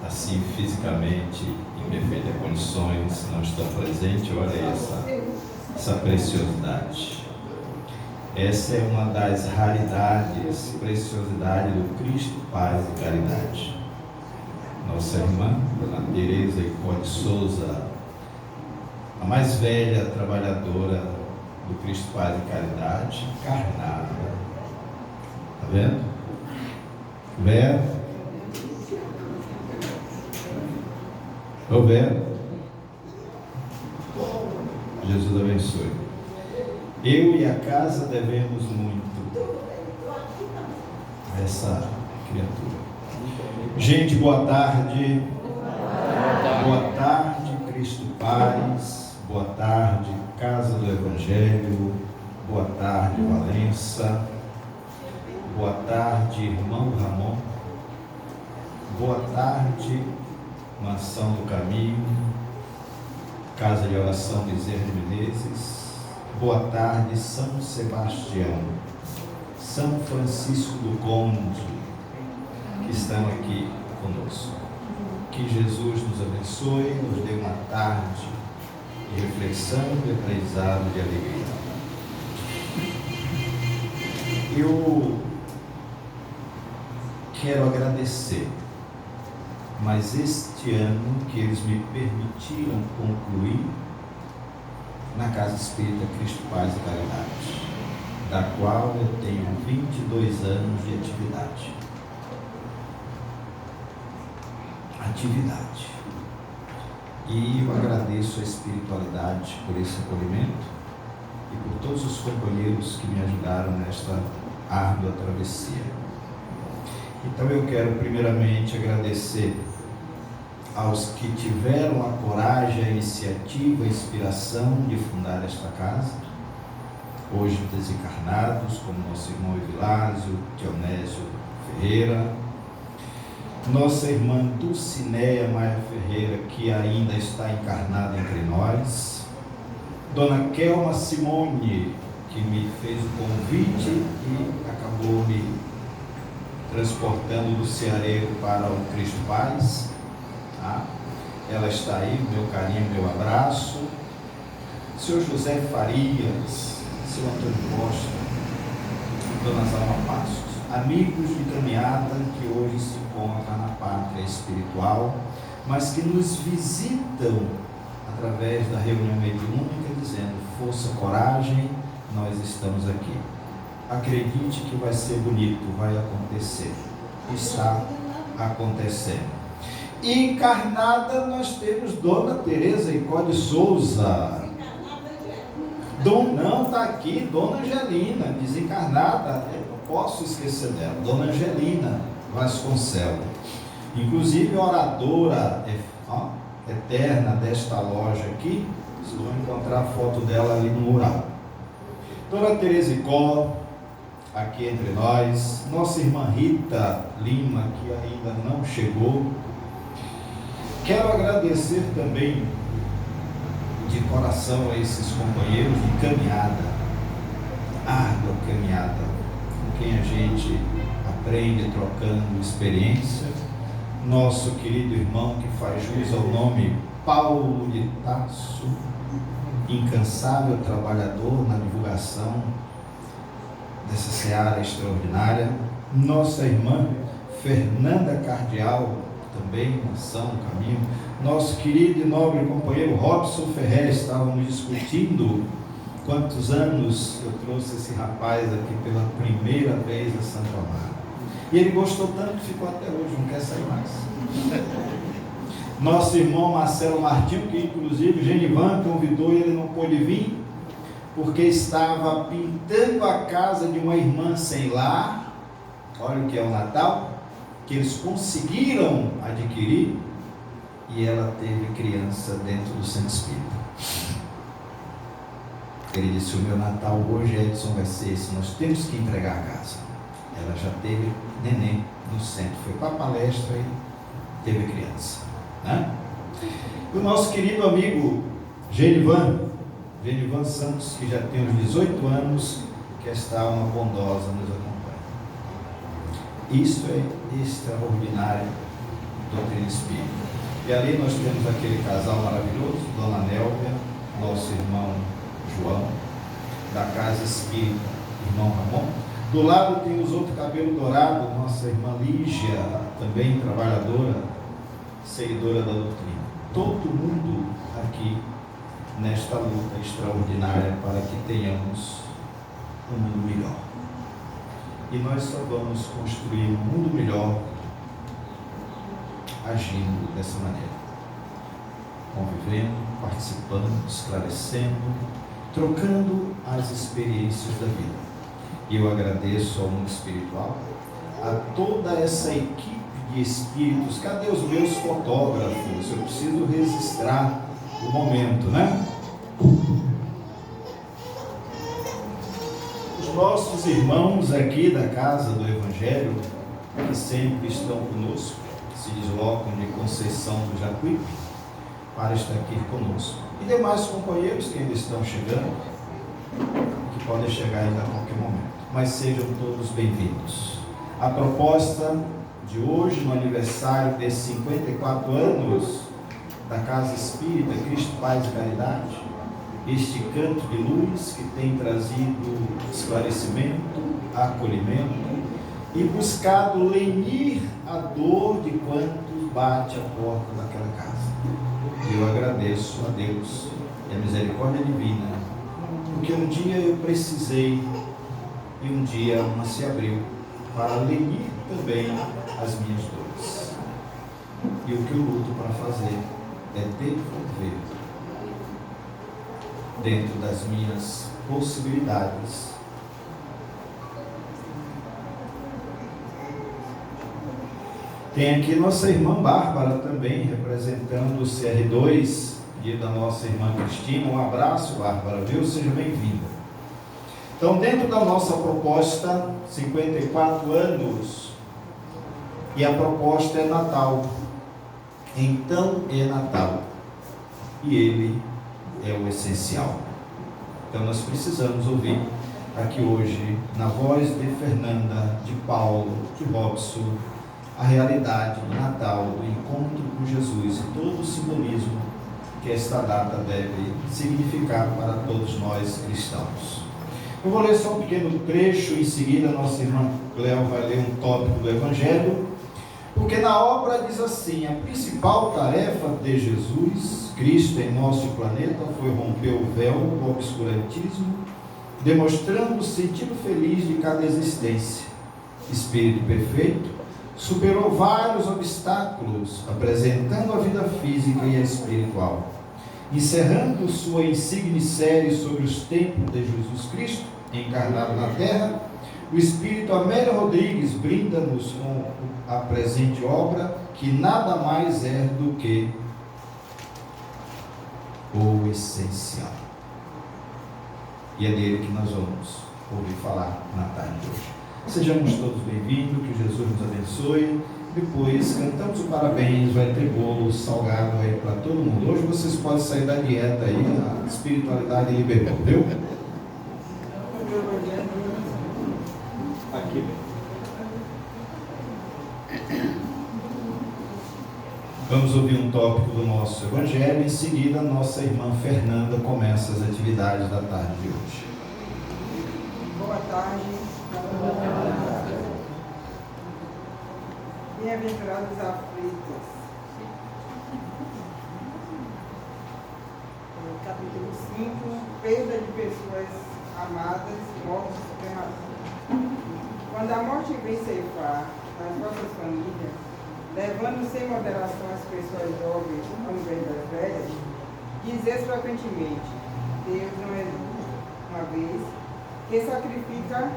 assim fisicamente em perfeitas condições não estão presentes. Olha essa preciosidade. Essa é uma das raridades, preciosidade do Cristo Paz e Caridade. Nossa irmã, Dona Tereza Icó de Souza, a mais velha trabalhadora do Cristo Paz e Caridade, encarnada. Está vendo? Vera? Ô Vera? Jesus abençoe. Eu e a casa devemos muito a essa criatura. Gente, boa tarde. Boa tarde, Cristo Paz. Boa tarde, Casa do Evangelho. Boa tarde, Valença. Boa tarde, irmão Ramon. Boa tarde, Mansão do Caminho. Casa de Oração Bezerra de Menezes. Boa tarde, São Sebastião, São Francisco do Conde, que estão aqui conosco. Que Jesus nos abençoe, nos dê uma tarde de reflexão, de aprendizado, de alegria. Eu quero agradecer, mas este ano que eles me permitiram concluir na Casa Espírita Cristo Paz e Caridade, da qual eu tenho 22 anos de atividade. E eu agradeço a espiritualidade por esse acolhimento e por todos os companheiros que me ajudaram nesta árdua travessia. Então eu quero primeiramente agradecer aos que tiveram a coragem, a iniciativa, a inspiração de fundar esta casa, hoje desencarnados, como nosso irmão Evilásio, Dionésio Ferreira, nossa irmã Dulcinéia Maia Ferreira, que ainda está encarnada entre nós, Dona Kelma Simone, que me fez o convite e acabou me transportando do Ceareiro para o Cristo Paz. Ela está aí, meu carinho, meu abraço. Senhor José Farias, Seu Antônio Costa, Dona Zalma Passos, amigos de caminhada que hoje se encontram na pátria espiritual, mas que nos visitam através da reunião mediúnica, dizendo: força, coragem, nós estamos aqui. Acredite que vai ser bonito, vai acontecer. Está acontecendo. Encarnada nós temos Dona Tereza Icó de Souza. Não, está aqui Dona Angelina, desencarnada, eu não posso esquecer dela, Dona Angelina Vasconcelos, inclusive oradora eterna desta loja aqui. Vocês vão encontrar a foto dela ali no mural. Dona Tereza Icó, aqui entre nós, nossa irmã Rita Lima, que ainda não chegou. Quero agradecer também de coração a esses companheiros de caminhada, árdua caminhada, com quem a gente aprende trocando experiência. Nosso querido irmão que faz jus ao nome Paulo de Tarso, incansável trabalhador na divulgação dessa seara extraordinária. Nossa irmã Fernanda Cardial, também Mansão, Caminho. Nosso querido e nobre companheiro Robson Ferrer, estávamos discutindo quantos anos eu trouxe esse rapaz aqui pela primeira vez a Santo Amaro. E ele gostou tanto que ficou até hoje, não quer sair mais. Nosso irmão Marcelo Martinho, que inclusive Genivan convidou e ele não pôde vir, porque estava pintando a casa de uma irmã sem lar. Olha o que é o Natal, que eles conseguiram adquirir, e ela teve criança dentro do centro espírita. Ele disse: o meu Natal hoje, Edson, vai ser esse, nós temos que entregar a casa. Ela já teve neném no centro, foi para a palestra e teve criança, né? O nosso querido amigo Genivan Santos, que já tem uns 18 anos, que está uma bondosa, nos acompanha. Isso é extraordinário, doutrina espírito. E ali nós temos aquele casal maravilhoso, Dona Nélvia, nosso irmão João, da Casa Espírita, irmão Ramon. Do lado tem os outros cabelo dourado, nossa irmã Lígia, também trabalhadora, seguidora da doutrina. Todo mundo aqui nesta luta extraordinária para que tenhamos um mundo melhor. E nós só vamos construir um mundo melhor agindo dessa maneira, convivendo, participando, esclarecendo, trocando as experiências da vida. E eu agradeço ao mundo espiritual, a toda essa equipe de espíritos. Cadê os meus fotógrafos? Eu preciso registrar o momento, né? Os nossos irmãos aqui da Casa do Evangelho, que sempre estão conosco, se deslocam de Conceição do Jacuípe para estar aqui conosco. E demais companheiros que ainda estão chegando, que podem chegar ainda a qualquer momento. Mas sejam todos bem-vindos. A proposta de hoje, no aniversário desses 54 anos da Casa Espírita Cristo, Paz e Caridade, este canto de luz que tem trazido esclarecimento, acolhimento e buscado lenir a dor de quantos bate a porta daquela casa. Eu agradeço a Deus e a misericórdia divina, porque um dia eu precisei e um dia uma se abriu para lenir também as minhas dores. E o que eu luto para fazer é devolver, dentro das minhas possibilidades, tem aqui nossa irmã Bárbara também, representando o CR2, e da nossa irmã Cristina. Um abraço, Bárbara, viu? Seja bem-vinda. Então, dentro da nossa proposta, 54 anos, e a proposta é Natal. Então é Natal. E ele é o essencial. Então nós precisamos ouvir aqui hoje, na voz de Fernanda, de Paulo, de Robson, a realidade do Natal, do encontro com Jesus e todo o simbolismo que esta data deve significar para todos nós cristãos. Eu vou ler só um pequeno trecho, em seguida nossa irmã Cléo vai ler um tópico do Evangelho, porque na obra diz assim: a principal tarefa de Jesus Cristo em nosso planeta foi romper o véu do obscurantismo, demonstrando o sentido feliz de cada existência. Espírito perfeito, superou vários obstáculos, apresentando a vida física e a espiritual. Encerrando sua insigne série sobre os tempos de Jesus Cristo, encarnado na Terra, o Espírito Amélia Rodrigues brinda-nos com a presente obra, que nada mais é do que o essencial. E é dele que nós vamos ouvir falar na tarde de hoje. Sejamos todos bem-vindos, que Jesus nos abençoe. Depois cantamos o parabéns, vai ter bolo salgado aí para todo mundo. Hoje vocês podem sair da dieta aí, a espiritualidade liberou, viu? Aqui. Vamos ouvir um tópico do nosso Evangelho. Em seguida, nossa irmã Fernanda começa as atividades da tarde de hoje. Boa tarde. Bem-aventurados aflitos. Capítulo 5. Perda de pessoas amadas, mortes prematuras. Quando a morte vem ceifar as vossas famílias, levando sem moderação as pessoas jovens ao invés das velhas, dizes frequentemente: Deus não é uma vez que sacrifica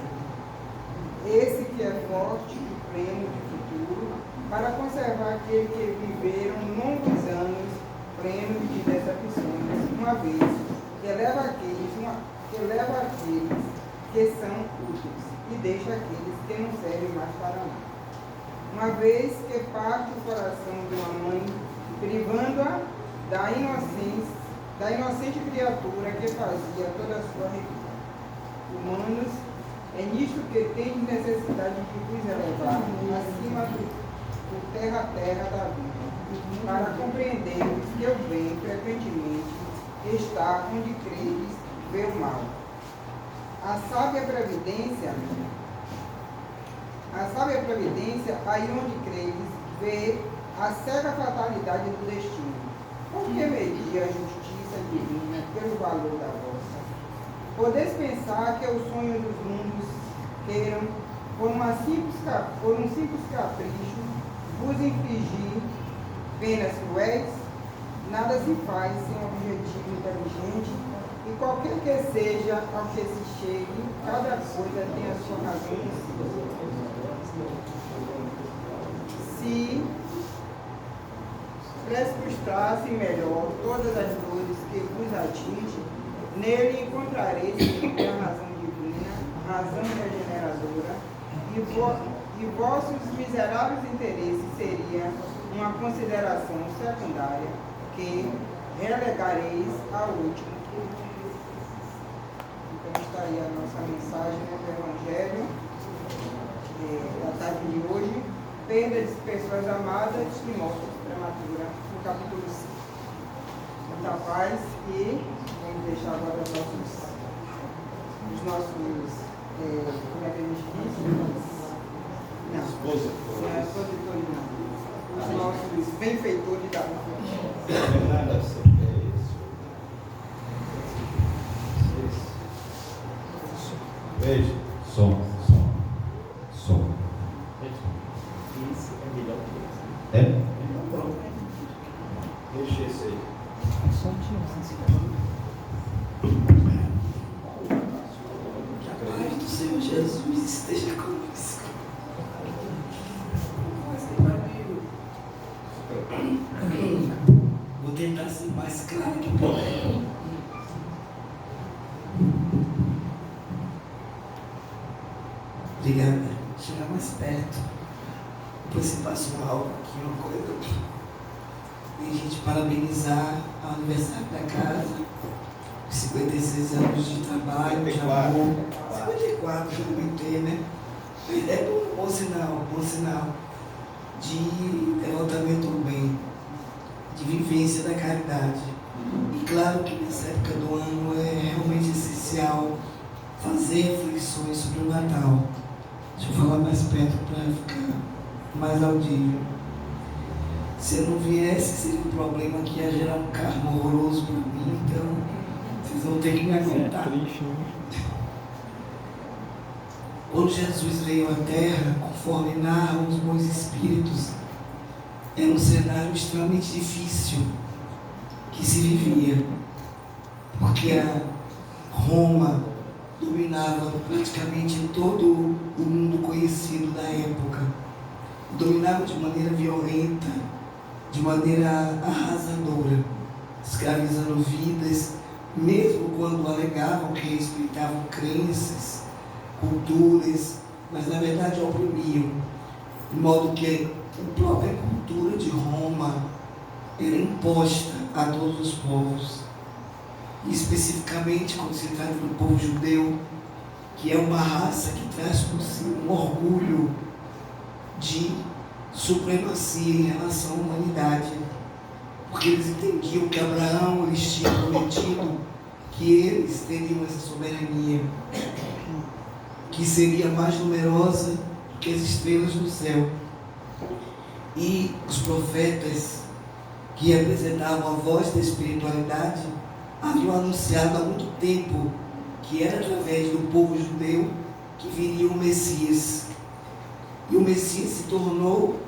esse que é forte e pleno de futuro, para conservar aquele que viveram longos anos plenos de decepções, uma vez que leva aqueles que são úteis e deixa aqueles que não servem mais para nada. Uma vez que parte o coração de uma mãe, privando-a da inocente criatura que fazia toda a sua vida. Humanos, é nisto que tem necessidade de vos elevar acima do terra da vida, para compreendermos que o bem frequentemente está onde credes vê o mal. A sábia providência, aí onde credes, vê a cega fatalidade do destino. Por que medir a justiça divina pelo valor da vossa? Podeis pensar que os sonhos dos mundos queiram, por um simples capricho, vos infligir penas cruéis? Nada se faz sem objetivo inteligente, e qualquer que seja ao que se chegue, cada coisa tem a sua razão em si. Se prescrustasse melhor todas as dores que vos atingem, nele encontrareis sempre a razão divina, razão regeneradora, e vossos miseráveis interesses seriam uma consideração secundária que relegareis ao último. Então está aí a nossa mensagem do Evangelho da tarde de hoje: perda de pessoas amadas e morte prematura, no capítulo 5. Muita paz, e vamos deixar agora os nossos como é que a gente diz? Expositores não. Os nossos benfeitores da Fernanda, você veja, som. Isso é melhor que isso. É? Então, pronto. Deixa esse aí. Só tinha Que a paz do Senhor Jesus esteja conosco. Vou tentar ser mais claro que puder. Obrigada. Chegar mais perto. Depois se passou algo aqui, uma coisa. E a gente parabenizar o aniversário da casa. 56 anos de trabalho, de amor. 54, já comentei, né? É um bom sinal de levantamento do bem, de vivência da caridade. E claro que nessa época do ano é realmente essencial fazer reflexões sobre o Natal. Deixa eu falar mais perto para ficar mais audível. Se eu não viesse, seria um problema que ia gerar um karma horroroso para mim, então vocês vão ter que me aguentar. Quando Jesus veio à Terra, conforme narram os bons espíritos, era um cenário extremamente difícil que se vivia, porque a Roma dominava praticamente todo o mundo conhecido da época. Dominava de maneira violenta, de maneira arrasadora, escravizando vidas, mesmo quando alegavam que respeitavam crenças, culturas, mas na verdade oprimiam, de modo que a própria cultura de Roma era imposta a todos os povos, e especificamente quando se trata do povo judeu, que é uma raça que traz por si um orgulho de supremacia em relação à humanidade, porque eles entendiam que Abraão lhes tinha prometido que eles teriam essa soberania, que seria mais numerosa do que as estrelas do céu. E os profetas, que representavam a voz da espiritualidade, haviam anunciado há muito tempo que era através do povo judeu que viria o Messias. E o Messias se tornou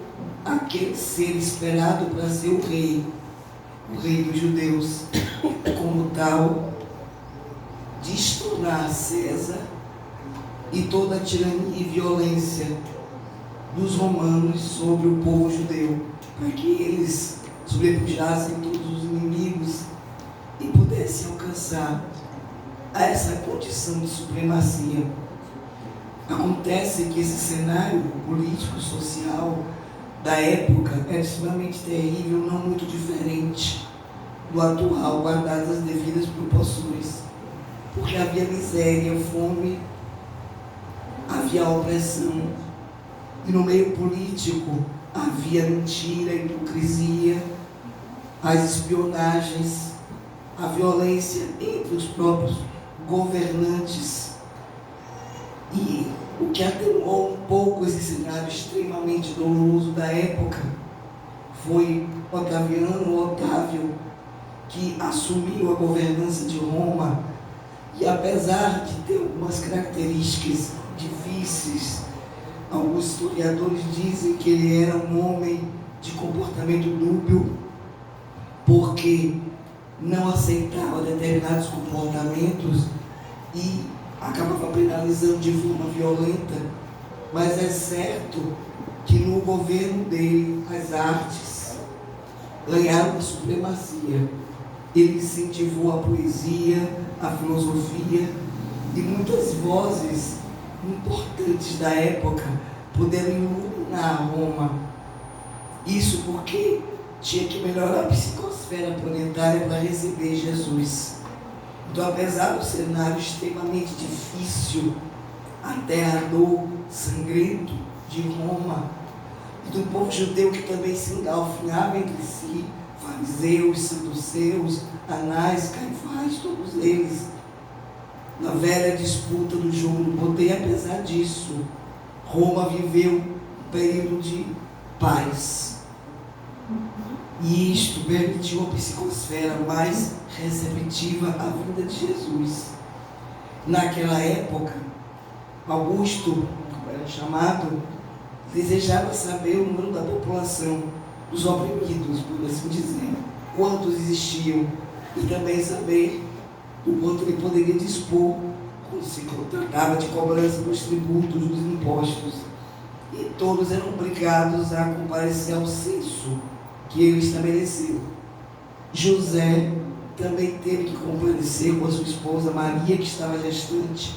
aquele ser esperado para ser o rei dos judeus. Como tal, destronar César e toda a tirania e violência dos romanos sobre o povo judeu, para que eles sobrepujassem todos os inimigos e pudessem alcançar a essa condição de supremacia. Acontece que esse cenário político, social da época era extremamente terrível, não muito diferente do atual, guardadas as devidas proporções, porque havia miséria, fome, havia opressão, e no meio político havia mentira, hipocrisia, as espionagens, a violência entre os próprios governantes. E o que atenuou um pouco esse cenário extremamente doloroso da época foi Otávio, que assumiu a governança de Roma, e apesar de ter algumas características difíceis, alguns historiadores dizem que ele era um homem de comportamento dúbio, porque não aceitava determinados comportamentos e acabava penalizando de forma violenta. Mas é certo que no governo dele as artes ganharam a supremacia. Ele incentivou a poesia, a filosofia, e muitas vozes importantes da época puderam iluminar Roma. Isso porque tinha que melhorar a psicosfera planetária para receber Jesus. Então, apesar do cenário extremamente difícil, aterrador, sangrento de Roma, e do povo judeu que também se engalfinhava entre si, fariseus, saduceus, Anás, Caifás, todos eles, na velha disputa do jogo do poder. Apesar disso, Roma viveu um período de paz. E isto permitiu a psicosfera mais receptiva à vinda de Jesus. Naquela época, Augusto, como era chamado, desejava saber o número da população, dos oprimidos, por assim dizer, quantos existiam, e também saber o quanto ele poderia dispor quando se tratava de cobrança dos tributos, dos impostos. E todos eram obrigados a comparecer ao censo que ele estabeleceu. José também teve que comparecer com a sua esposa Maria, que estava gestante,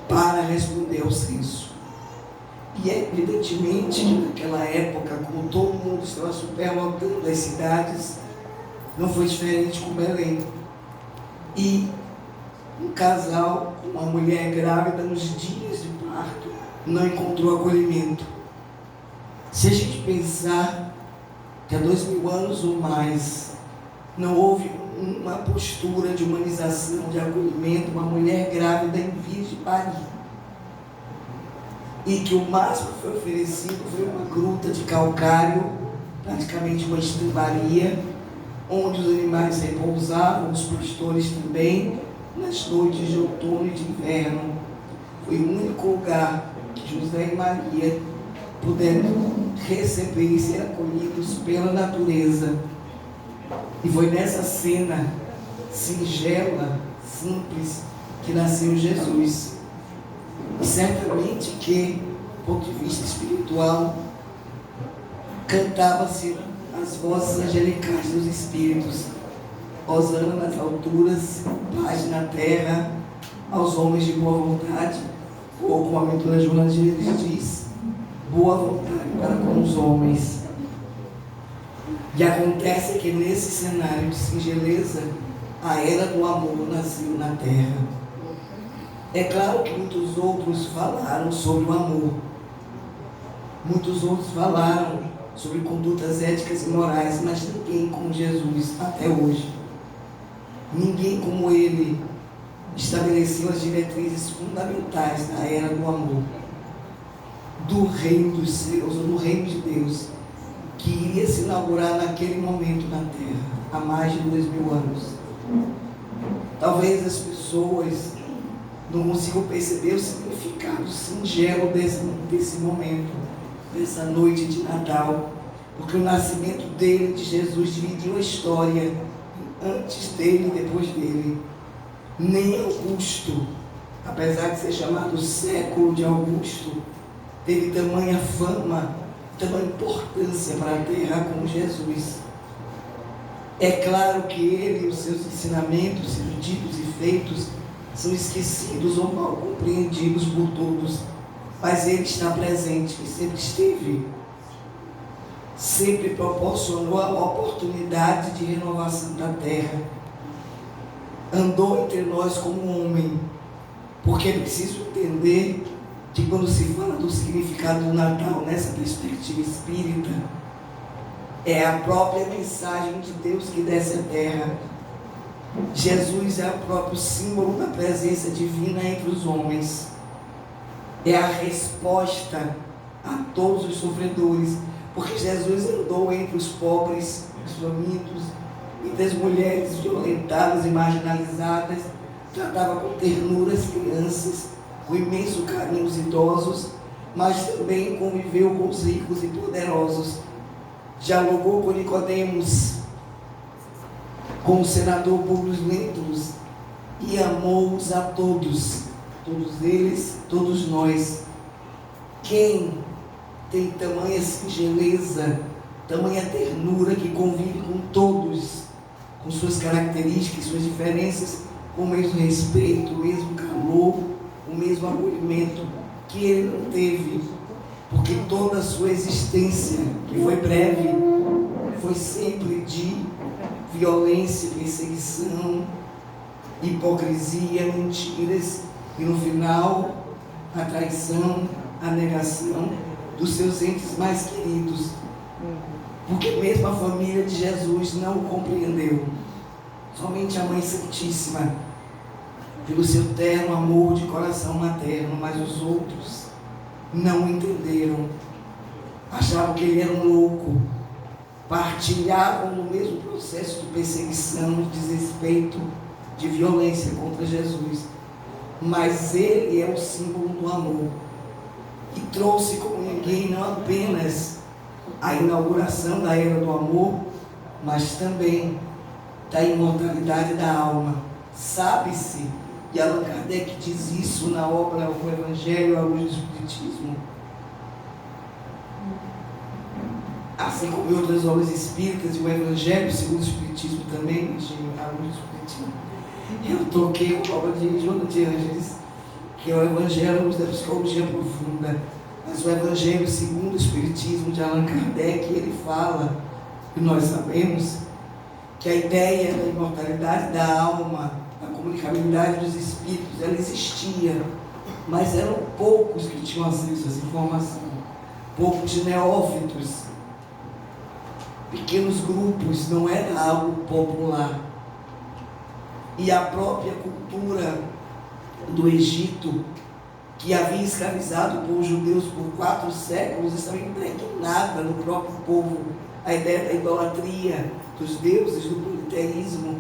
para responder ao censo. E evidentemente que naquela época, como todo mundo estava superlotando as cidades, não foi diferente com Belém. E um casal, uma mulher grávida nos dias de parto, não encontrou acolhimento. Se a gente pensar que há 2000 anos ou mais não houve uma postura de humanização, de acolhimento, uma mulher grávida em vias de parir, e que o máximo que foi oferecido foi uma gruta de calcário, praticamente uma estrebaria, onde os animais repousavam, os pastores também, nas noites de outono e de inverno. Foi o único lugar que José e Maria puderam receber e ser acolhidos pela natureza. E foi nessa cena singela, simples, que nasceu Jesus. E certamente que, do ponto de vista espiritual, cantava-se as vozes angelicais dos espíritos: hosana nas alturas, paz na terra, aos homens de boa vontade, ou como a mentora Joana de Jesus diz, boa vontade para com os homens. E acontece que nesse cenário de singeleza, a era do amor nasceu na terra. É claro que muitos outros falaram sobre o amor. Muitos outros falaram sobre condutas éticas e morais, mas ninguém como Jesus até hoje. Ninguém como ele estabeleceu as diretrizes fundamentais da era do amor, do reino dos céus, ou do reino de Deus, que iria se inaugurar naquele momento na Terra, há mais de 2000 anos. Talvez as pessoas não consigam perceber o significado singelo desse momento, dessa noite de Natal, porque o nascimento dele, de Jesus, dividiu a história antes dele e depois dele. Nem Augusto, apesar de ser chamado século de Augusto, teve tamanha fama, tamanha importância para a terra como Jesus. É claro que ele e os seus ensinamentos, seus ditos e feitos, são esquecidos ou mal compreendidos por todos, mas ele está presente e sempre esteve. Sempre proporcionou a oportunidade de renovação da terra. Andou entre nós como homem, porque é preciso entender que quando se fala do significado do Natal nessa perspectiva espírita, É a própria mensagem de Deus que desce à terra. Jesus é o próprio símbolo da presença divina entre os homens. É a resposta a todos os sofredores, porque Jesus andou entre os pobres, os famintos, entre as mulheres violentadas e marginalizadas, tratava com ternura as crianças, com imenso carinho os idosos, mas também conviveu com os ricos e poderosos. Dialogou com Nicodemos, com o senador Públio Lentulus, e amou-os a todos eles, todos nós. Quem tem tamanha singeleza, tamanha ternura, que convive com todos, com suas características, suas diferenças, com o mesmo respeito, o mesmo calor, o mesmo acolhimento que ele não teve, porque toda a sua existência, que foi breve, foi sempre de violência, perseguição, hipocrisia, mentiras, e no final, a traição, a negação dos seus entes mais queridos, porque mesmo a família de Jesus não o compreendeu. Somente a Mãe Santíssima, pelo seu terno amor de coração materno, mas os outros não o entenderam, achavam que ele era um louco, partilhavam no mesmo processo de perseguição, de desrespeito, de violência contra Jesus. Mas ele é o símbolo do amor, e trouxe como ninguém não apenas a inauguração da era do amor, mas também da imortalidade da alma. Sabe-se, e Allan Kardec diz isso na obra O Evangelho à Luz do Espiritismo, assim como em outras obras espíritas, e o Evangelho segundo o Espiritismo também, à Luz do Espiritismo. Eu toquei com a obra de Joana de Ângeles, que é o Evangelho à Luz da Psicologia Profunda. Mas o Evangelho segundo o Espiritismo de Allan Kardec, ele fala, e nós sabemos, que a ideia da imortalidade da alma, da comunicabilidade dos espíritos, ela existia, mas eram poucos que tinham acesso a essa informação, poucos neófitos, pequenos grupos, não era algo popular. E a própria cultura do Egito, que havia escravizado os judeus por 4 séculos, estava impregnada no próprio povo a ideia da idolatria, dos deuses, do politeísmo,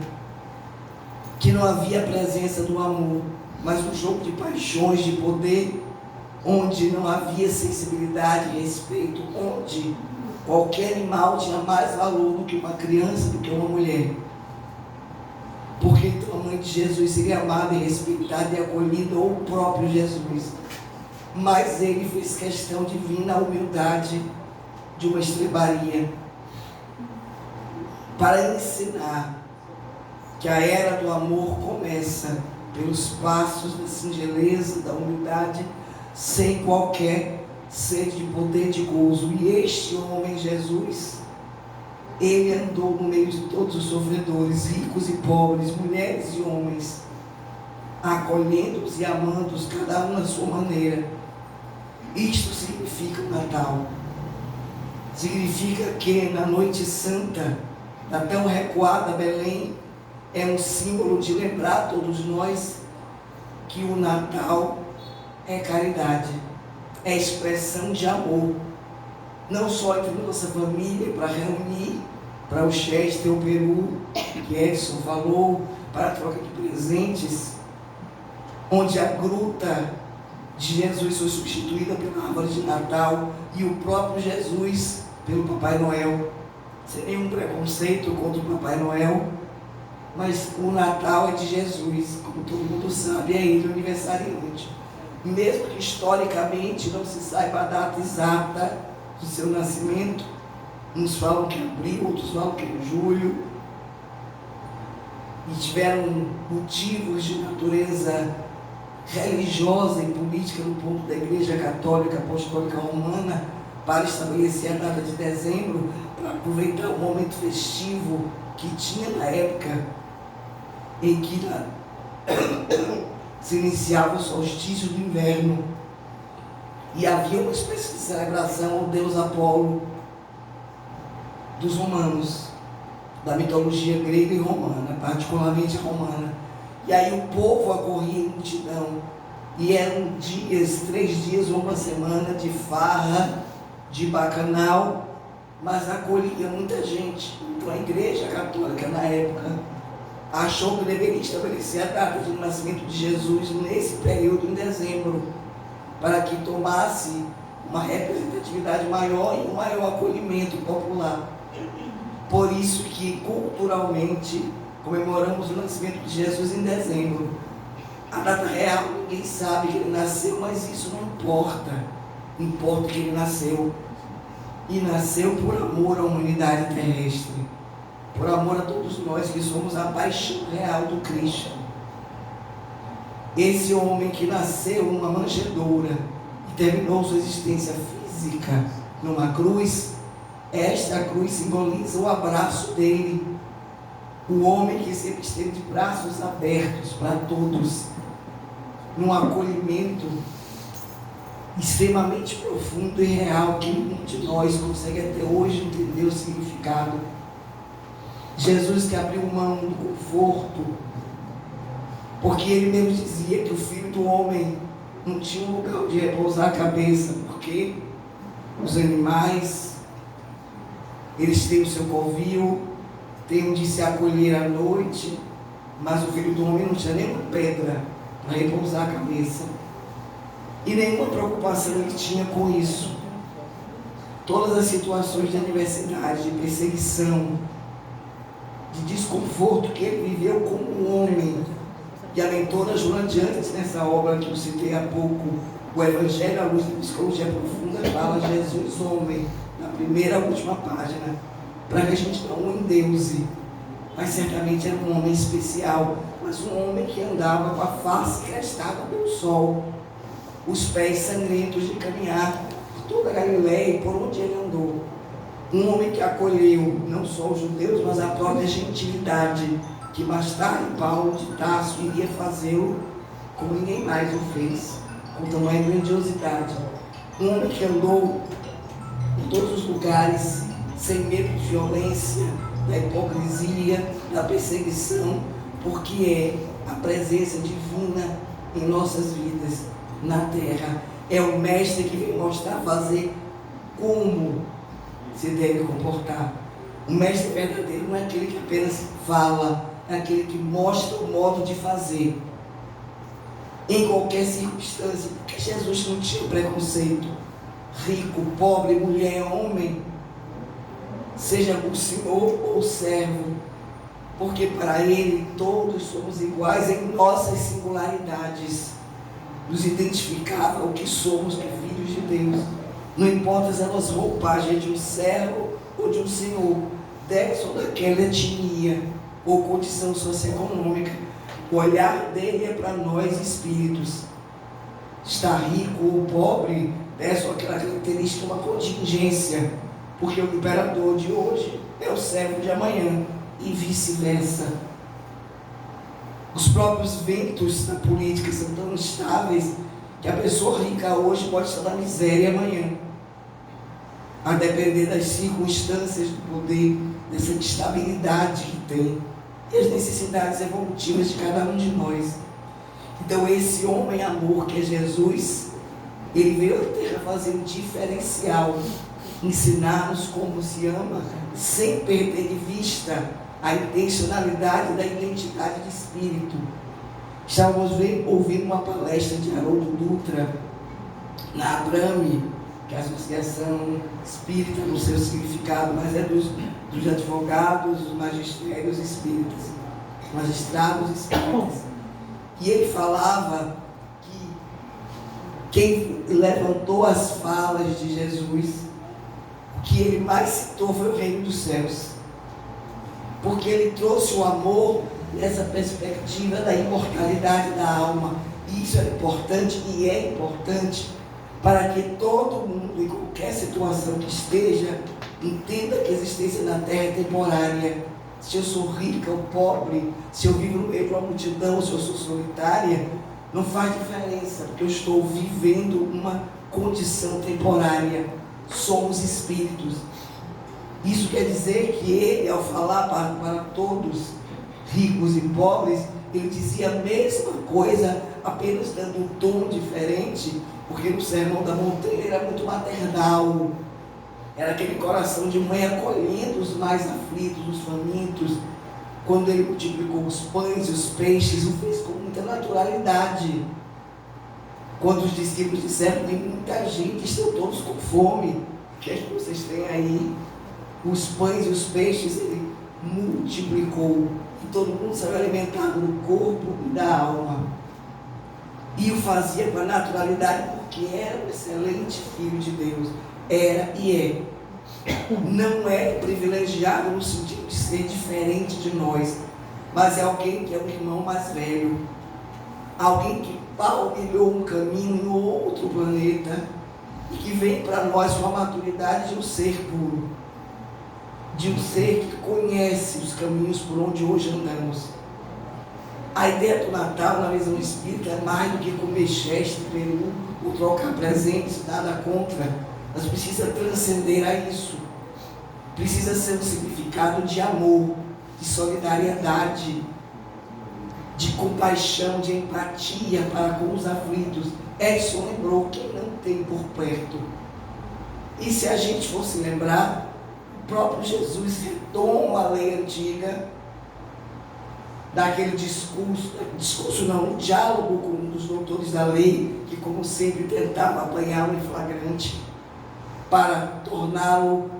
que não havia a presença do amor, mas um jogo de paixões, de poder, onde não havia sensibilidade e respeito, onde qualquer animal tinha mais valor do que uma criança, do que uma mulher. Porque então a mãe de Jesus seria amada e respeitada e acolhida, ou o próprio Jesus. Mas ele fez questão de vir na humildade de uma estrebaria, para ensinar que a era do amor começa pelos passos da singeleza, da humildade, sem qualquer sede de poder, de gozo. E este homem, Jesus, ele andou no meio de todos os sofredores, ricos e pobres, mulheres e homens, acolhendo-os e amando-os, cada um na sua maneira. Isto significa o Natal. Significa que na noite santa, da tão recuada Belém, é um símbolo de lembrar a todos nós que o Natal é caridade, é expressão de amor, não só entre nossa família, para reunir, para o Chester, o Peru, que Edson falou, para a troca de presentes, onde a gruta de Jesus foi substituída pela árvore de Natal e o próprio Jesus pelo Papai Noel. Sem nenhum preconceito contra o Papai Noel, mas o Natal é de Jesus, como todo mundo sabe, é ele o aniversariante. Mesmo que historicamente não se saiba a data exata do seu nascimento, uns falam que é abril, outros falam que é julho, e tiveram motivos de natureza religiosa e política no ponto da Igreja Católica Apostólica Romana para estabelecer a data de dezembro, para aproveitar o momento festivo que tinha na época em que se iniciava o solstício do inverno, e havia uma espécie de celebração ao deus Apolo. dos romanos, da mitologia grega e romana, particularmente romana. E aí o povo acorria em multidão, e eram dias, 3 dias ou uma semana de farra, de bacanal, mas acolhia muita gente. Então a Igreja Católica, na época, achou que deveria estabelecer a data de nascimento de Jesus nesse período, em dezembro, para que tomasse uma representatividade maior e um maior acolhimento popular. Por isso que, culturalmente, comemoramos o nascimento de Jesus em dezembro. A data real, ninguém sabe que ele nasceu, mas isso não importa. Importa que ele nasceu. E nasceu por amor à humanidade terrestre. Por amor a todos nós que somos a paixão real do Cristo. Esse homem que nasceu numa manjedoura e terminou sua existência física numa cruz, esta cruz simboliza o abraço dele. O homem que sempre esteve de braços abertos para todos, num acolhimento extremamente profundo e real, que nenhum de nós consegue até hoje entender o significado. Jesus que abriu mão do conforto, porque ele mesmo dizia que o Filho do Homem não tinha um lugar onde repousar a cabeça, porque os animais, eles têm o seu covil, têm onde se acolher à noite, mas o Filho do Homem não tinha nenhuma pedra para repousar a cabeça. E nenhuma preocupação ele tinha com isso. Todas as situações de adversidade, de perseguição, de desconforto que ele viveu como um homem. E a mentora Joana de Antes, nessa obra que eu citei há pouco, o Evangelho à Luz da Psicologia Profunda, fala Jesus homem, na primeira e última página, para que a gente não o endeuse. Mas certamente era um homem especial, mas um homem que andava com a face crestada pelo sol, os pés sangrentos de caminhar por toda a Galileia e por onde ele andou. Um homem que acolheu não só os judeus, mas a própria gentilidade, que mais tarde Paulo de Tarso iria fazê-lo como ninguém mais o fez, com tamanha grandiosidade. Um homem que andou em todos os lugares, sem medo de violência, da hipocrisia, da perseguição, porque é a presença divina em nossas vidas, na terra. É o mestre que vem mostrar, fazer como se deve comportar. O mestre verdadeiro não é aquele que apenas fala, é aquele que mostra o modo de fazer em qualquer circunstância, porque Jesus não tinha preconceito. Rico, pobre, mulher, homem, seja o senhor ou o servo, porque para ele todos somos iguais em nossas singularidades. Nos identificava o que somos, que filhos de Deus. Não importa se a nossa roupagem é de um servo ou de um senhor, dessa ou daquela etnia ou condição socioeconômica. O olhar dele é para nós espíritos. Está rico ou pobre, dessa ou aquela característica, uma contingência, porque o imperador de hoje é o servo de amanhã e vice-versa. Os próprios ventos da política são tão instáveis que a pessoa rica hoje pode estar na miséria amanhã, a depender das circunstâncias do poder, dessa instabilidade que tem, e as necessidades evolutivas de cada um de nós. Então esse homem amor que é Jesus, ele veio à terra fazer um diferencial, ensinar-nos como se ama, sem perder de vista a intencionalidade da identidade de espírito. Estávamos ouvindo uma palestra de Haroldo Dutra na Abrame, que é a Associação Espírita, no seu significado, mas é dos advogados, dos magistrados espíritas. E ele falava que quem levantou as falas de Jesus, o que ele mais citou foi o reino dos céus, porque ele trouxe o amor nessa perspectiva da imortalidade da alma. E isso é importante, e é importante para que todo mundo, em qualquer situação que esteja, entenda que a existência na Terra é temporária. Se eu sou rica ou pobre, se eu vivo no meio de uma multidão, se eu sou solitária, não faz diferença, porque eu estou vivendo uma condição temporária. Somos espíritos. Isso quer dizer que ele, ao falar para todos, ricos e pobres, ele dizia a mesma coisa, apenas dando um tom diferente, porque no Sermão da Montanha ele era muito maternal. Era aquele coração de mãe acolhendo os mais aflitos, os famintos. Quando ele multiplicou os pães e os peixes, o fez com muita naturalidade. Quando os discípulos disseram, tem muita gente, estão todos com fome. O que é que vocês têm aí? Os pães e os peixes, ele multiplicou. E todo mundo saiu alimentado do corpo e da alma. E o fazia com a naturalidade, porque era um excelente filho de Deus. Era e é. Não é privilegiado no sentido de ser diferente de nós, mas é alguém que é um irmão mais velho, alguém que palmilhou um caminho em outro planeta e que vem para nós com a maturidade de um ser puro, de um ser que conhece os caminhos por onde hoje andamos. A ideia do Natal na visão espírita é mais do que comer cheste, peru ou trocar presentes, nada contra. Mas precisa transcender a isso. Precisa ser um significado de amor, de solidariedade, de compaixão, de empatia para com os aflitos. Edson lembrou quem não tem por perto. E se a gente fosse lembrar, o próprio Jesus retoma a lei antiga, daquele discurso não, um diálogo com um dos doutores da lei, que como sempre tentava apanhá-lo em flagrante, para torná-lo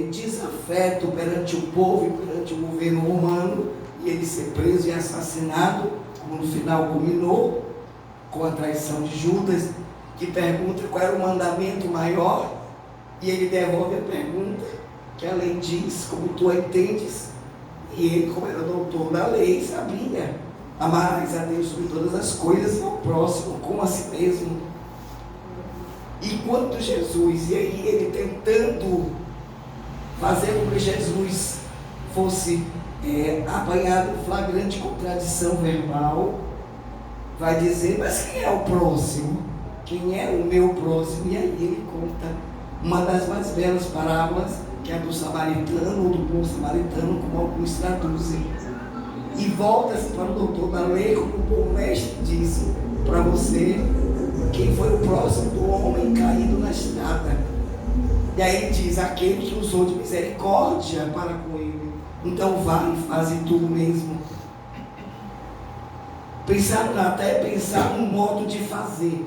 desafeto perante o povo e perante o governo romano, e ele ser preso e assassinado, como no final culminou, com a traição de Judas, que pergunta qual era o mandamento maior, e ele devolve a pergunta, que a lei diz, como tu a entendes, e ele, como era doutor da lei, sabia: amarás a Deus sobre todas as coisas e ao próximo como a si mesmo. E quando Jesus, e aí ele tentando fazer com que Jesus fosse apanhado em flagrante contradição verbal, vai dizer: mas quem é o próximo? Quem é o meu próximo? E aí ele conta uma das mais belas parábolas, que é a do samaritano ou do bom samaritano, como alguns traduzem. E volta-se para o doutor da lei, como o bom mestre disse para você: quem foi o próximo do homem caído na estrada? E aí ele diz: aquele que usou de misericórdia para com ele. Então vai e faze tu mesmo. Pensar no Natal é pensar no modo de fazer,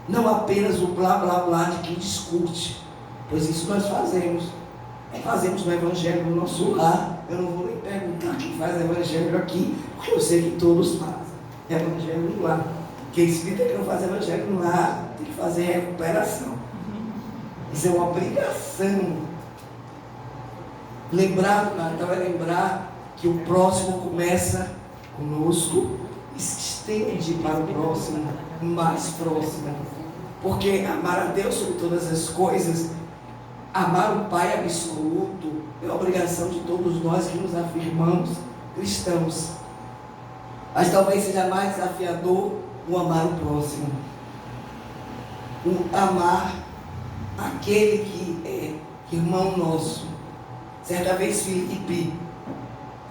não apenas o blá blá blá de quem discute, pois isso nós fazemos. Fazemos o evangelho no nosso lar. Eu não vou nem perguntar quem faz evangelho aqui, porque eu sei que todos fazem evangelho no lar. Quem espírita que não faz evangelho no lar tem que fazer recuperação. Isso é uma obrigação. Lembrar do Natal é lembrar que o próximo começa conosco e se estende para o próximo, mais próximo. Porque amar a Deus sobre todas as coisas, amar o Pai absoluto, é obrigação de todos nós que nos afirmamos cristãos. Mas talvez seja mais desafiador o amar o próximo, o amar aquele que é irmão nosso. Certa vez Filipe,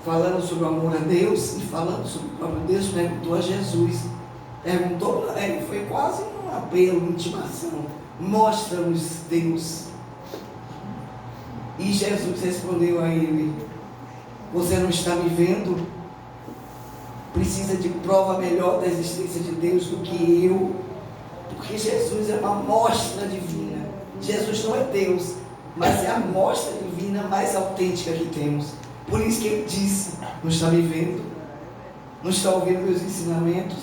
falando sobre o amor a Deus e falando sobre o próprio Deus, perguntou a Jesus, foi quase um apelo, uma intimação: mostra-nos Deus. E Jesus respondeu a ele: você não está me vendo? Precisa de prova melhor da existência de Deus do que eu? Porque Jesus é uma amostra divina. Jesus não é Deus, mas é a amostra divina mais autêntica que temos. Por isso que ele disse: não está me vendo? Não está ouvindo meus ensinamentos?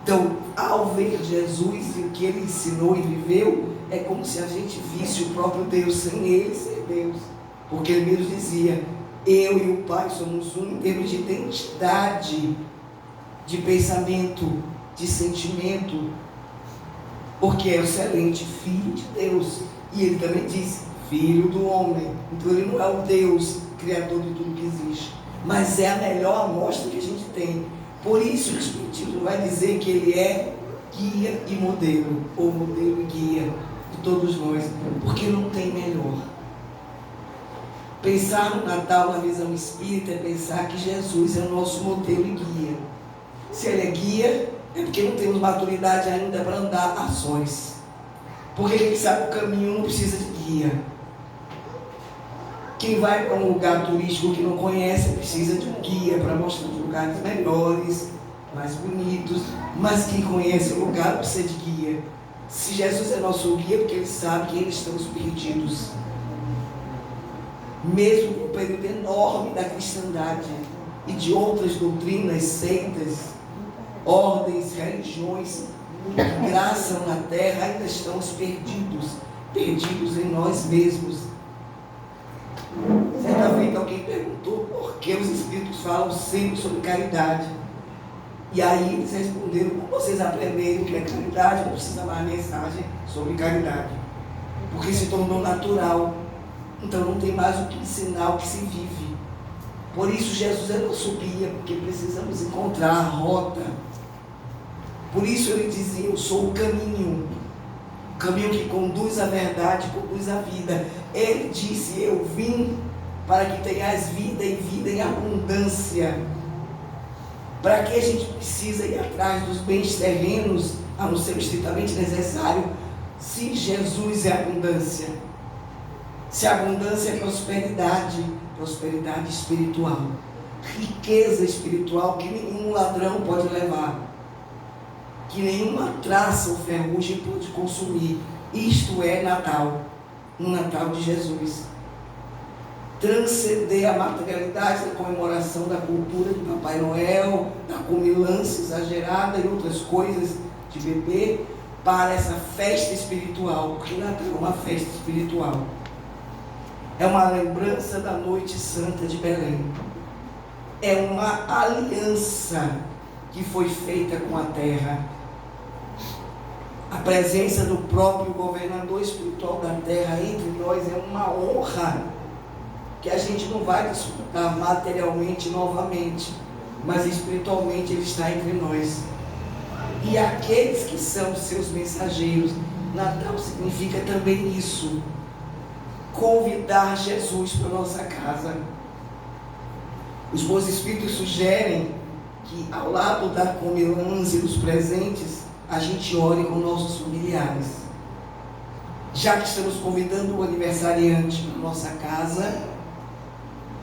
Então, ao ver Jesus e o que ele ensinou e viveu, é como se a gente visse o próprio Deus sem ele ser Deus. Porque ele mesmo dizia: eu e o Pai somos um em termos de identidade, de pensamento, de sentimento, porque é o excelente Filho de Deus. E ele também disse: Filho do homem. Então ele não é o Deus criador de tudo que existe, mas é a melhor amostra que a gente tem. Por isso o Espiritismo vai dizer que ele é guia e modelo, ou modelo e guia de todos nós, porque não tem melhor. Pensar no Natal na visão espírita é pensar que Jesus é o nosso modelo e guia. Se ele é guia, é porque não temos maturidade ainda para andar ações. Porque quem sabe o caminho não precisa de guia. Quem vai para um lugar turístico que não conhece precisa de um guia para mostrar os lugares melhores, mais bonitos. Mas quem conhece o lugar precisa de guia. Se Jesus é nosso guia, porque ele sabe que ainda estamos perdidos. Mesmo com o período enorme da cristandade e de outras doutrinas, seitas, ordens, religiões que graçam na terra, ainda estamos perdidos em nós mesmos. Certa vez alguém perguntou por que os Espíritos falam sempre sobre caridade. E aí eles responderam: como vocês aprenderam que é caridade, não precisa mais mensagem sobre caridade. Porque se tornou natural. Então não tem mais o que ensinar, o que se vive. Por isso Jesus é nosso guia, porque precisamos encontrar a rota. Por isso ele dizia: eu sou o caminho que conduz à verdade, conduz à vida. Ele disse: eu vim para que tenhas vida e vida em abundância. Para que a gente precisa ir atrás dos bens terrenos, a não ser estritamente necessário, se Jesus é abundância? Se a abundância é prosperidade espiritual, riqueza espiritual que nenhum ladrão pode levar, que nenhuma traça ou ferrugem pode consumir. Isto é Natal, um Natal de Jesus. Transcender a materialidade da comemoração da cultura de Papai Noel, da comilança exagerada e outras coisas de bebê, para essa festa espiritual, porque Natal é uma festa espiritual. É uma lembrança da noite santa de Belém. É uma aliança que foi feita com a terra. A presença do próprio governador espiritual da terra entre nós é uma honra que a gente não vai desfrutar materialmente novamente, mas espiritualmente ele está entre nós. E aqueles que são seus mensageiros, Natal significa também isso. Convidar Jesus para a nossa casa. Os bons espíritos sugerem que ao lado da comilança e dos presentes, a gente ore com nossos familiares. Já que estamos convidando o aniversariante para a nossa casa,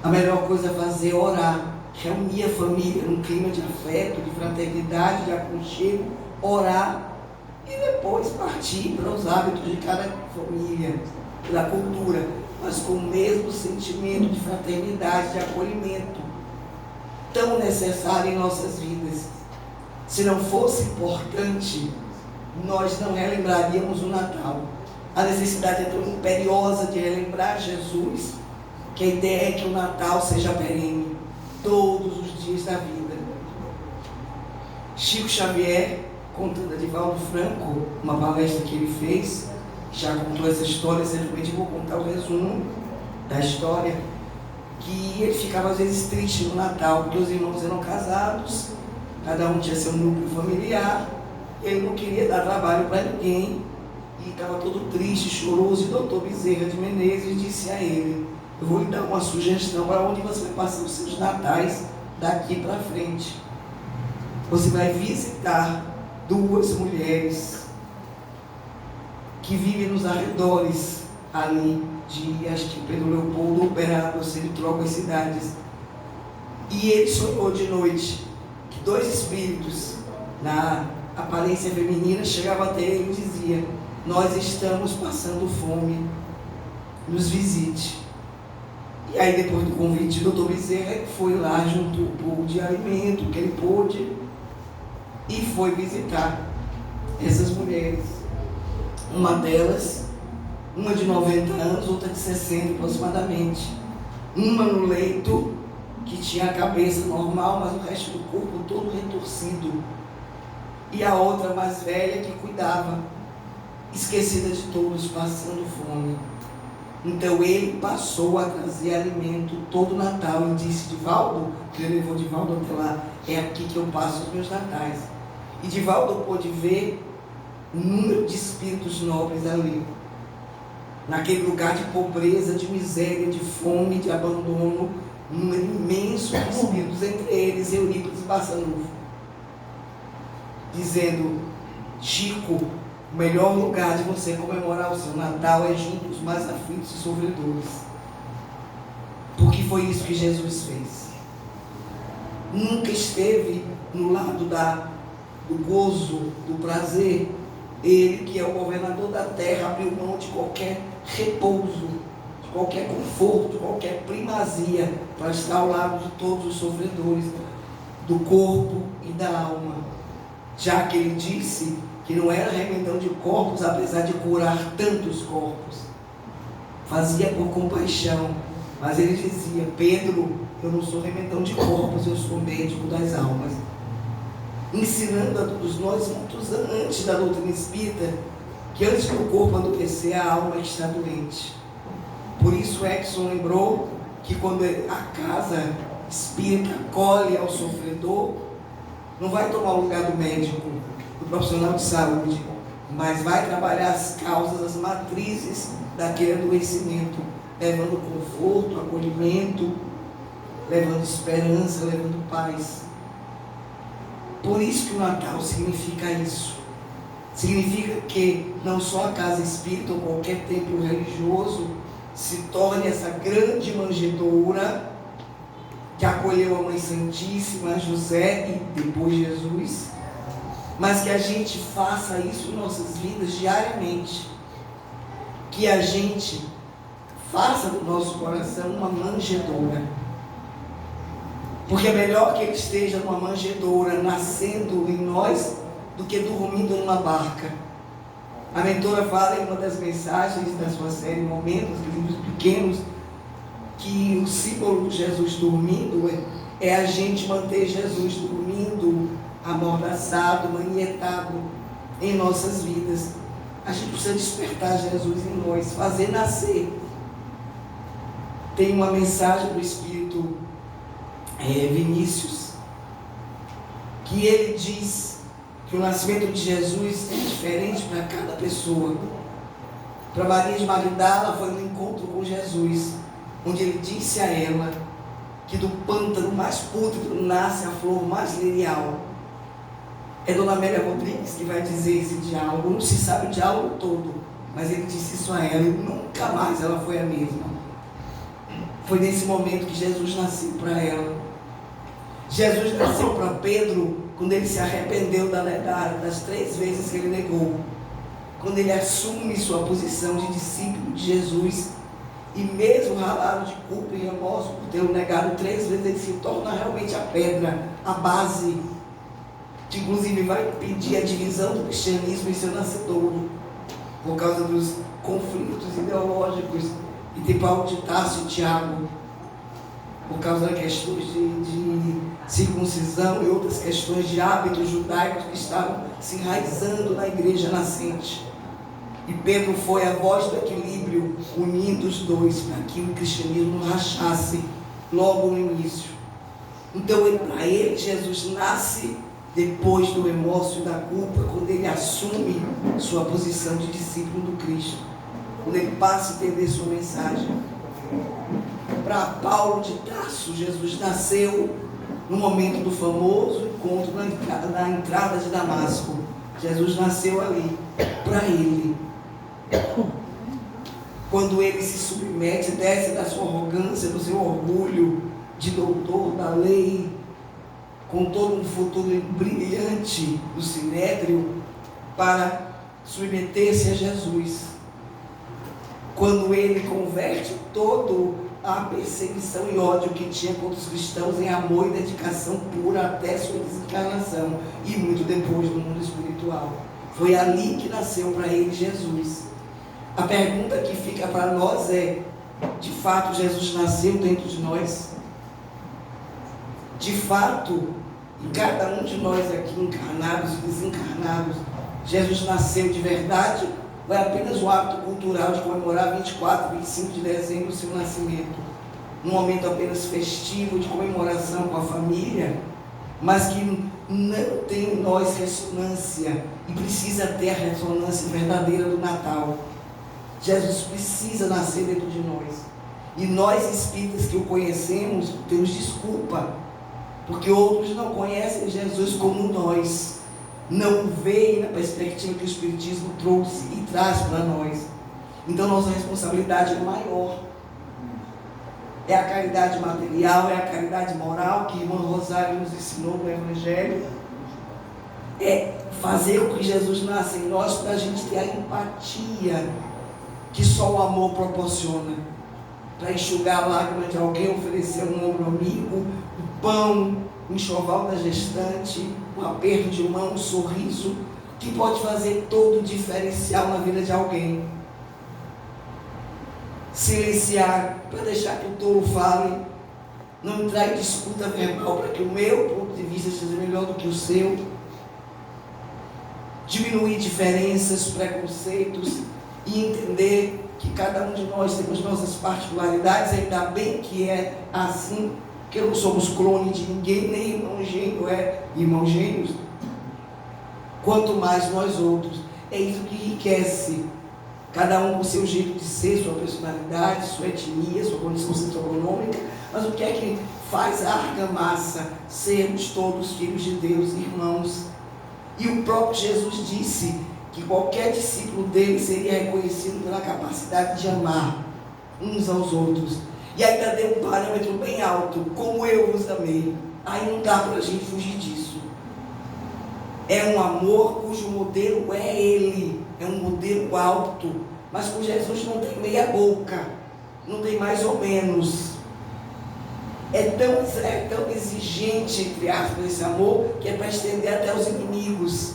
a melhor coisa a fazer é orar, reunir a família num clima de afeto, de fraternidade, de aconchego, orar e depois partir para os hábitos de cada família, da cultura, mas com o mesmo sentimento de fraternidade, de acolhimento, tão necessário em nossas vidas. Se não fosse importante, nós não relembraríamos o Natal. A necessidade é tão imperiosa de relembrar Jesus, que a ideia é que o Natal seja perene, todos os dias da vida. Chico Xavier, contando a Divaldo Franco, uma palestra que ele fez, já contou essa história, certamente vou contar o resumo da história, que ele ficava às vezes triste no Natal, porque os irmãos eram casados, cada um tinha seu núcleo familiar, e ele não queria dar trabalho para ninguém, e estava todo triste, choroso, e o doutor Bezerra de Menezes disse a ele: eu vou lhe dar uma sugestão para onde você vai passar os seus natais daqui para frente. Você vai visitar duas mulheres que vivem nos arredores ali de, acho que Pedro Leopoldo ou Uberaba, se ele troca as cidades. E ele sonhou de noite que dois espíritos na aparência feminina chegavam até ele e diziam: nós estamos passando fome, nos visite. E aí, depois do convite do doutor Bezerra, ele foi lá, juntou um pouco de alimento que ele pôde e foi visitar essas mulheres. Uma delas, uma de 90 anos, outra de 60 aproximadamente. Uma no leito, que tinha a cabeça normal, mas o resto do corpo todo retorcido. E a outra mais velha que cuidava, esquecida de todos, passando fome. Então ele passou a trazer alimento todo Natal e disse: Divaldo, que ele levou Divaldo até lá, é aqui que eu passo os meus natais. E Divaldo pôde ver o número de espíritos nobres ali. naquele lugar de pobreza, de miséria, de fome, de abandono, um número imenso de espíritos, entre eles Eurípides Barçanufo, dizendo: Chico, o melhor lugar de você comemorar o seu Natal é junto aos mais aflitos e sofredores. Porque foi isso que Jesus fez. Nunca esteve no lado do gozo, do prazer. Ele, que é o governador da terra, abriu mão de qualquer repouso, de qualquer conforto, de qualquer primazia, para estar ao lado de todos os sofredores do corpo e da alma. Já que ele disse que não era remendão de corpos, apesar de curar tantos corpos. Fazia por compaixão, mas ele dizia: Pedro, eu não sou remendão de corpos, eu sou médico das almas. Ensinando a todos nós, muitos antes da doutrina espírita, que antes do corpo adoecer, a alma está doente. Por isso Edson lembrou que quando a casa espírita acolhe ao sofredor, não vai tomar o lugar do médico, do profissional de saúde, mas vai trabalhar as causas, as matrizes daquele adoecimento, levando conforto, acolhimento, levando esperança, levando paz. Por isso que o Natal significa isso. Significa que não só a casa espírita ou qualquer templo religioso se torne essa grande manjedoura que acolheu a Mãe Santíssima, José e depois Jesus, mas que a gente faça isso em nossas vidas diariamente. Que a gente faça do nosso coração uma manjedoura. Porque é melhor que ele esteja numa manjedoura, nascendo em nós, do que dormindo numa barca. A mentora fala em uma das mensagens da sua série Momentos, de livros pequenos, que o símbolo de Jesus dormindo é a gente manter Jesus dormindo, amordaçado, manietado em nossas vidas. A gente precisa despertar Jesus em nós, fazer nascer. Tem uma mensagem do Espírito Vinícius, que ele diz que o nascimento de Jesus é diferente para cada pessoa. Para Maria de Magdala foi um encontro com Jesus, onde ele disse a ela que do pântano mais pútrido nasce a flor mais lirial. É Dona Amélia Rodrigues que vai dizer esse diálogo. Não se sabe o diálogo todo, mas ele disse isso a ela e nunca mais ela foi a mesma. Foi nesse momento que Jesus nasceu para ela. Jesus nasceu para Pedro quando ele se arrependeu das 3 vezes que ele negou. Quando ele assume sua posição de discípulo de Jesus, e mesmo ralado de culpa e remorso por ter o negado 3 vezes, ele se torna realmente a pedra, a base, que inclusive vai impedir a divisão do cristianismo em seu nascedouro, por causa dos conflitos ideológicos entre Paulo de Tarso e Tiago, por causa das questões de circuncisão e outras questões de hábitos judaicos que estavam se enraizando na igreja nascente. E Pedro foi a voz do equilíbrio, unindo os dois, para que o cristianismo não rachasse logo no início. Então, para ele, Jesus nasce depois do remorso e da culpa, quando ele assume sua posição de discípulo do Cristo, quando ele passa a entender sua mensagem. Para Paulo de Tarso, Jesus nasceu no momento do famoso encontro na entrada de Damasco. Jesus nasceu ali, para ele. Quando ele se submete, desce da sua arrogância, do seu orgulho de doutor da lei, com todo um futuro brilhante do sinédrio, para submeter-se a Jesus. Quando ele converte toda a perseguição e ódio que tinha contra os cristãos em amor e dedicação pura até sua desencarnação, e muito depois no mundo espiritual. Foi ali que nasceu para ele Jesus. A pergunta que fica para nós é: de fato Jesus nasceu dentro de nós? De fato, em cada um de nós aqui, encarnados e desencarnados, Jesus nasceu de verdade? Ou é apenas um hábito cultural de comemorar 24, 25 de dezembro o seu nascimento? Um momento apenas festivo de comemoração com a família, mas que não tem em nós ressonância, e precisa ter a ressonância verdadeira do Natal. Jesus precisa nascer dentro de nós. E nós espíritas que o conhecemos, temos desculpa, porque outros não conhecem Jesus como nós, não veem na perspectiva que o Espiritismo trouxe e traz para nós. Então nossa responsabilidade é maior. É a caridade material, é a caridade moral que a irmã Rosário nos ensinou no Evangelho. É fazer com que Jesus nasça em nós para a gente ter a empatia que só o amor proporciona. Para enxugar a lágrima de alguém, oferecer um ombro amigo, um pão, um enxoval da gestante, um aperto de mão, um sorriso, que pode fazer todo o diferencial na vida de alguém. Silenciar, para deixar que o touro fale, não entrar em disputa verbal para que o meu ponto de vista seja melhor do que o seu, diminuir diferenças, preconceitos e entender que cada um de nós temos nossas particularidades, ainda bem que é assim, porque não somos clone de ninguém, nem irmão gêmeo é irmão gêmeos, quanto mais nós outros. É isso que enriquece, cada um com o seu jeito de ser, sua personalidade, sua etnia, sua condição socioeconômica, mas o que é que faz a argamassa? Sermos todos filhos de Deus, irmãos. E o próprio Jesus disse que qualquer discípulo dele seria reconhecido pela capacidade de amar uns aos outros. E ainda deu um parâmetro bem alto, como eu vos amei. Aí não dá para a gente fugir disso. É um amor cujo modelo é ele, é um modelo alto, mas com Jesus não tem meia boca, não tem mais ou menos. É tão exigente, entre aspas, esse amor, que é para estender até os inimigos.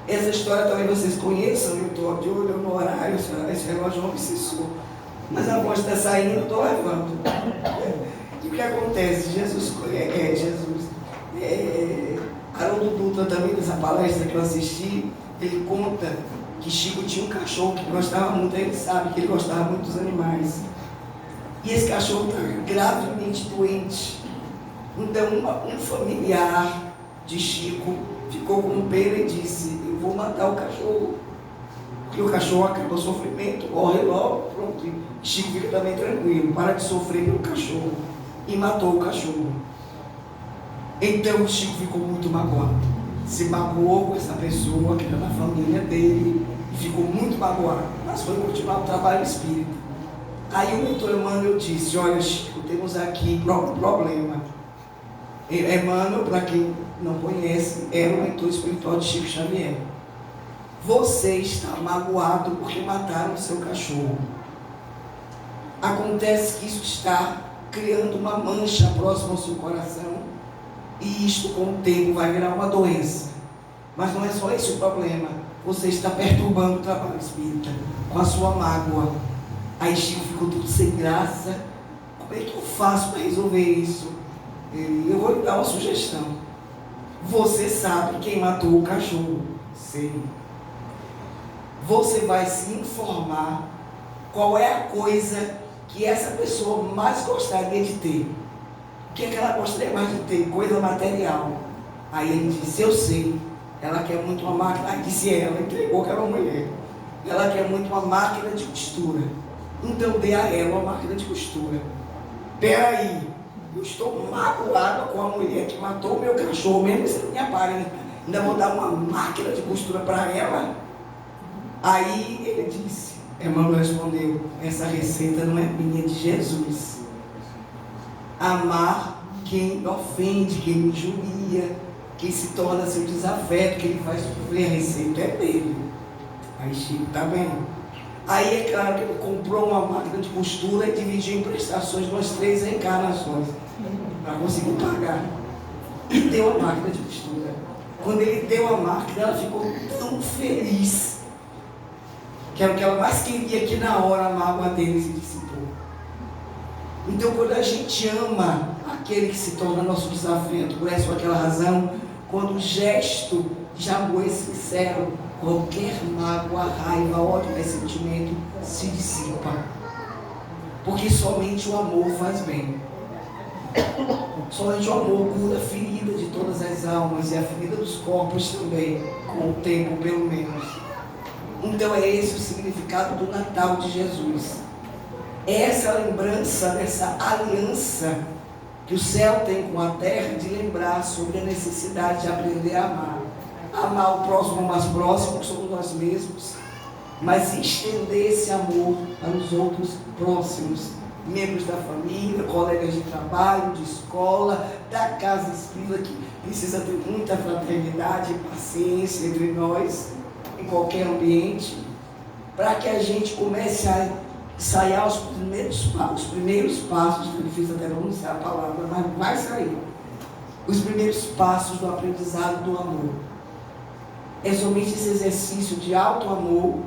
Essa história talvez vocês conheçam, eu estou de olho no horário, esse relógio não obsessor. Mas a voz está saindo, eu estou levando. E o que acontece? Haroldo Dutra também, nessa palestra que eu assisti, ele conta que Chico tinha um cachorro que gostava muito, ele sabe que ele gostava muito dos animais. E esse cachorro estava gravemente doente. Então um familiar de Chico ficou com pena e disse: eu vou matar o cachorro, porque o cachorro acaba o sofrimento, morre logo, pronto. E Chico fica também tranquilo, para de sofrer pelo cachorro. E matou o cachorro. Então o Chico ficou muito magoado, se magoou com essa pessoa que era da família dele, e ficou muito magoado, mas foi continuar o trabalho espírita. Aí o mentor Emmanuel disse: olha, Chico, temos aqui um problema. Emmanuel, para quem não conhece, era o mentor espiritual de Chico Xavier. Você está magoado porque mataram o seu cachorro. Acontece que isso está criando uma mancha próxima ao seu coração, e isto com o tempo vai virar uma doença. Mas não é só esse o problema. Você está perturbando o trabalho espírita com a sua mágoa. Aí Chico ficou tudo sem graça. Como é que eu faço para resolver isso? Eu vou lhe dar uma sugestão. Você sabe quem matou o cachorro? Sei. Você vai se informar qual é a coisa que essa pessoa mais gostaria de ter. O que é que ela gostaria mais de ter? Coisa material. Aí ele disse: eu sei. Ela quer muito uma máquina. Aí disse ela, entregou aquela mulher. Ela quer muito uma máquina de costura. Então dê a ela uma máquina de costura. Peraí, eu estou magoada com a mulher que matou o meu cachorro, mesmo sendo minha parente. Ainda vou dar uma máquina de costura para ela? Aí ele disse, Emmanuel respondeu: essa receita não é minha, é de Jesus. Amar quem ofende, quem injuria, quem se torna seu desafeto, quem faz sofrer, a receita é dele. Aí Chico, tá vendo? Aí é claro que ele comprou uma máquina de costura e dividiu em prestações nas 3 encarnações para conseguir pagar. E deu a máquina de costura. Quando ele deu a máquina, ela ficou tão feliz, que era o que ela mais queria, que na hora a mágoa dele se dissipou. Então, quando a gente ama aquele que se torna nosso desafeto, por essa ou aquela razão, quando o gesto de amor é sincero, qualquer mágoa, raiva, ódio, ressentimento se dissipa. Porque somente o amor faz bem. Somente o amor cura a ferida de todas as almas e a ferida dos corpos também, com o tempo pelo menos. Então é esse o significado do Natal de Jesus. É essa lembrança dessa aliança que o céu tem com a terra, de lembrar sobre a necessidade de aprender a amar. Amar o próximo mais próximo, que somos nós mesmos, mas estender esse amor para os outros próximos, membros da família, colegas de trabalho, de escola, da casa espírita, que precisa ter muita fraternidade e paciência entre nós, em qualquer ambiente, para que a gente comece a ensaiar os primeiros passos, que é difícil até pronunciar a palavra, mas vai sair, os primeiros passos do aprendizado do amor. É somente esse exercício de alto amor,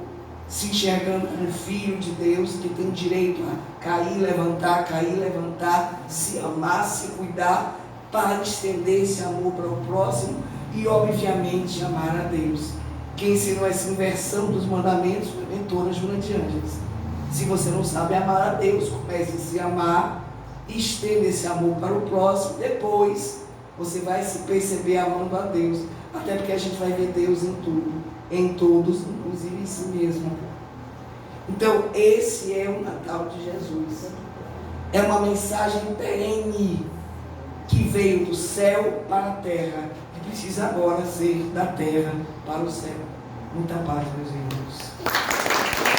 se enxergando como filho de Deus, que tem direito a cair, levantar, se amar, se cuidar, para estender esse amor para o próximo e, obviamente, amar a Deus. Quem ensinou essa inversão dos mandamentos foi a mentora Joana de Ângeles. Se você não sabe amar a Deus, comece a se amar, estenda esse amor para o próximo, depois você vai se perceber amando a Deus, até porque a gente vai ver Deus em tudo, em todos, inclusive em si mesmo. Então esse é o Natal de Jesus, é uma mensagem perene, que veio do céu para a terra, que precisa agora ser da terra para o céu. Muita paz, meus irmãos.